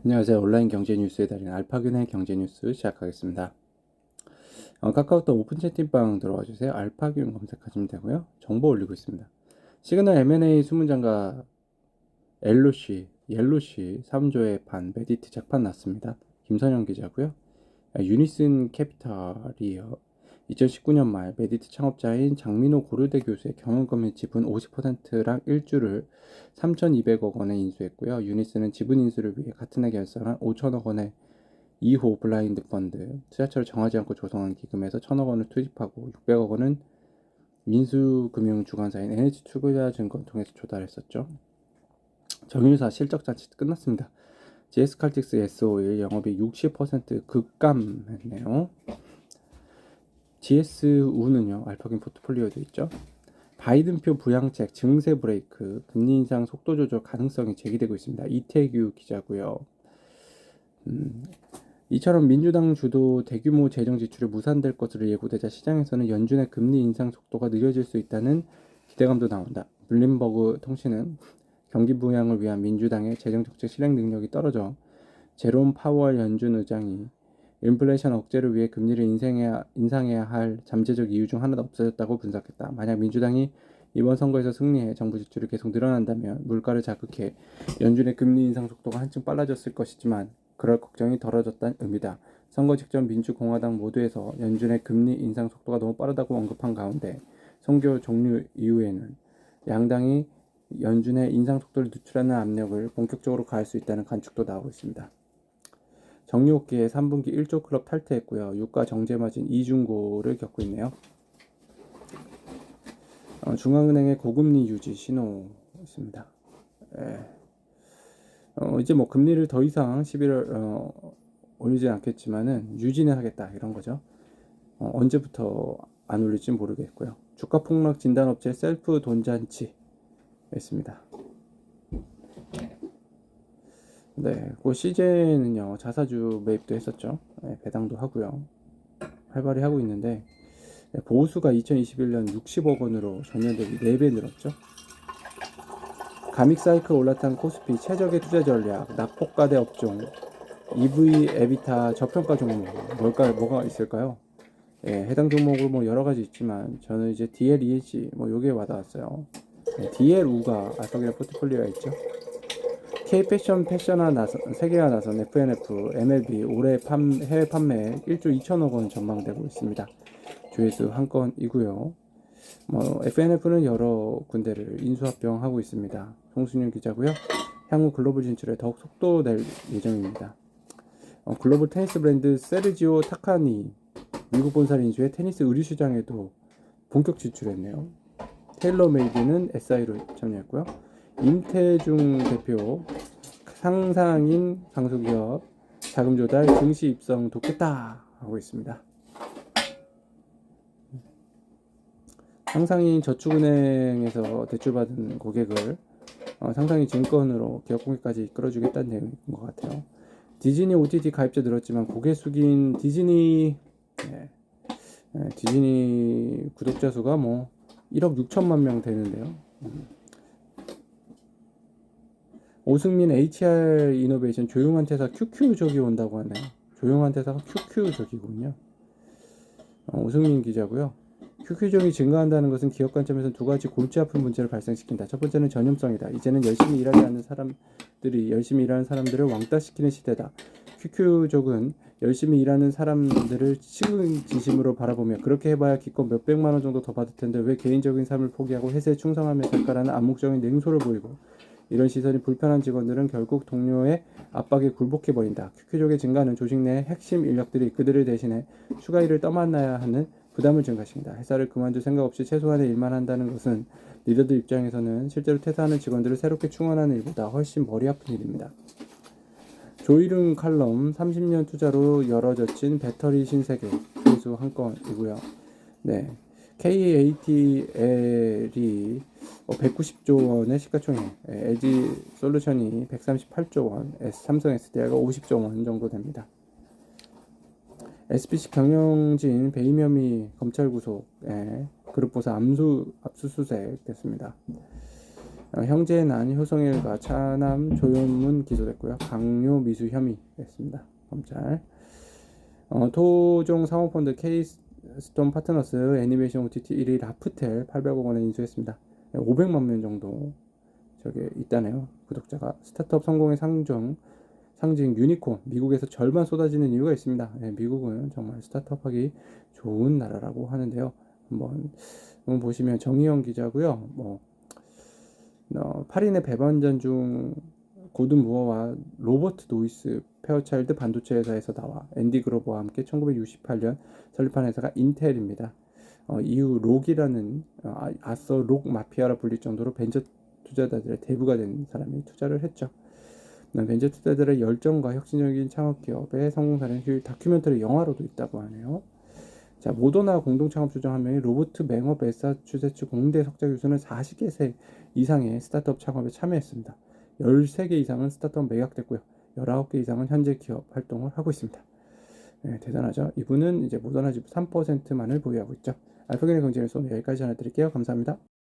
안녕하세요. 온라인 경제 뉴스의 달인 알파균의 경제 뉴스 시작하겠습니다. 카카오톡 오픈 채팅방 들어와 주세요. 알파균 검색하시면 되고요. 정보 올리고 있습니다. 시그널 M&A 수문장과 옐로시 3조의 반 메디트 작판 났습니다. 김선영 기자고요. 유니슨 캐피탈이요. 2019년 말 메디트 창업자인 장민호 고려대 교수의 경영권의 지분 50%랑 1주를 3,200억 원에 인수했고요. 유니스는 지분 인수를 위해 같은 해 결성한 5천억 원의 2호 블라인드 펀드, 투자처를 정하지 않고 조성한 기금에서 1천억 원을 투입하고 600억 원은 민수금융주관사인 NH투자증권 통해서 조달했었죠. 정유사 실적잔치 끝났습니다. GS칼텍스 S51 영업이 60% 급감했네요. GS우는요, 알파긴 포트폴리오도 있죠. 바이든표 부양책 증세 브레이크, 금리 인상 속도 조절 가능성이 제기되고 있습니다. 이태규 기자고요. 이처럼 민주당 주도 대규모 재정 지출이 무산될 것으로 예고되자 시장에서는 연준의 금리 인상 속도가 느려질 수 있다는 기대감도 나온다. 블룸버그 통신은 경기 부양을 위한 민주당의 재정 정책 실행 능력이 떨어져 제롬 파월 연준 의장이 인플레이션 억제를 위해 금리를 인상해야 할 잠재적 이유 중 하나도 없어졌다고 분석했다. 만약 민주당이 이번 선거에서 승리해 정부 지출이 계속 늘어난다면 물가를 자극해 연준의 금리 인상 속도가 한층 빨라졌을 것이지만 그럴 걱정이 덜어졌다는 의미다. 선거 직전 민주공화당 모두에서 연준의 금리 인상 속도가 너무 빠르다고 언급한 가운데 선거 종료 이후에는 양당이 연준의 인상 속도를 늦추라는 압력을 본격적으로 가할 수 있다는 관측도 나오고 있습니다. 정유업계의 3분기 1조 클럽 탈퇴했고요. 유가 정제 마진 이중고를 겪고 있네요. 중앙은행의 고금리 유지 신호 있습니다. 이제 뭐 금리를 더 이상 11월 올리지 않겠지만은 유지는 하겠다 이런 거죠. 언제부터 안 올릴지 모르겠고요. 주가 폭락 진단업체 셀프 돈잔치 있습니다. 네, 그 CJ는요 자사주 매입도 했었죠. 네, 배당도 하고요. 활발히 하고 있는데 보수가 2021년 60억 원으로 전년 대비 4배 늘었죠. 가믹 사이클 올라탄 코스피 최적의 투자 전략 낙폭과대 업종 EV 에비타 저평가 종목 뭐가 있을까요? 예, 해당 종목은 뭐 여러 가지 있지만 저는 이제 DLEH 뭐 요게 와닿았어요. DLU가 알파기라 포트폴리오에 있죠. K 패션화 나선 세계화 나선 FNF MLB 올해 해외 판매 1조 2천억 원 전망되고 있습니다. 조회수 한 건이고요. FNF는 여러 군데를 인수합병하고 있습니다. 송순윤 기자고요. 향후 글로벌 진출에 더욱 속도 낼 예정입니다. 글로벌 테니스 브랜드 세르지오 타카니 미국 본사를 인수해 테니스 의류 시장에도 본격 진출했네요. 테일러메이드는 SI로 참여했고요. 임태중 대표 상상인 강소기업 자금 조달 증시 입성 돕겠다 하고 있습니다. 상상인 저축은행에서 대출받은 고객을 상상인 증권으로 기업공개까지 이끌어주겠다는 내용인 것 같아요. 디즈니 OTT 가입자 늘었지만 고개 숙인 디즈니 구독자 수가 뭐 1억 6천만 명 되는데요. 오승민 HR 이노베이션 조용한 퇴사 QQ족이 온다고 하네요. 조용한 퇴사가 QQ족이군요. 오승민 기자고요. QQ족이 증가한다는 것은 기업 관점에서는 두 가지 골치 아픈 문제를 발생시킨다. 첫 번째는 전염성이다. 이제는 열심히 일하지 않는 사람들이 열심히 일하는 사람들을 왕따시키는 시대다. QQ족은 열심히 일하는 사람들을 측은지심으로 바라보며 그렇게 해봐야 기껏 몇백만 원 정도 더 받을 텐데 왜 개인적인 삶을 포기하고 회사에 충성하며 살까라는 암묵적인 냉소를 보이고 이런 시선이 불편한 직원들은 결국 동료의 압박에 굴복해버린다. QQ족의 증가는 조직 내 핵심 인력들이 그들을 대신해 추가 일을 떠맡아야 하는 부담을 증가시킨다. 회사를 그만둘 생각 없이 최소한의 일만 한다는 것은 리더들 입장에서는 실제로 퇴사하는 직원들을 새롭게 충원하는 일보다 훨씬 머리 아픈 일입니다. 조일흥 칼럼 30년 투자로 열어젖힌 배터리 신세계 조회수 한 건이고요. 네, KATL이 190조 원의 시가총액, LG솔루션이 138조 원, 삼성 SDI가 50조 원 정도 됩니다. SBC 경영진 배임 혐의 검찰 구속, 그룹보사 압수수색 됐습니다. 형제 난 효성일과 차남 조현문 기소됐고요. 강요 미수 혐의였습니다. 검찰. 토종 사모펀드 K스톤 파트너스 애니메이션 OTT 1위 라프텔 800억 원에 인수했습니다. 500만 명 정도 저게 있다네요. 구독자가. 스타트업 성공의 상징 유니콘. 미국에서 절반 쏟아지는 이유가 있습니다. 미국은 정말 스타트업하기 좋은 나라라고 하는데요. 한번 보시면 정의영 기자고요. 8인의 배반전 중 고든 무어와 로버트 노이스 페어차일드 반도체 회사에서 나와 앤디 그로버와 함께 1968년 설립한 회사가 인텔입니다. 이후 록이라는 아서 록 마피아라 불릴 정도로 벤처 투자자들의 대부가 된 사람이 투자를 했죠. 벤처 투자자들의 열정과 혁신적인 창업 기업의 성공 사례는 다큐멘터리 영화로도 있다고 하네요. 자, 모더나 공동 창업 주장 한 명이 로버트 맹어 매사추세츠 공대 석좌 교수는 40개 이상의 스타트업 창업에 참여했습니다. 13개 이상은 스타트업 매각됐고요. 19개 이상은 현재 기업 활동을 하고 있습니다. 대단하죠. 이분은 이제 모더나 지분 3%만을 보유하고 있죠. 알파견의 경제에서 오늘 여기까지 전해드릴게요. 감사합니다.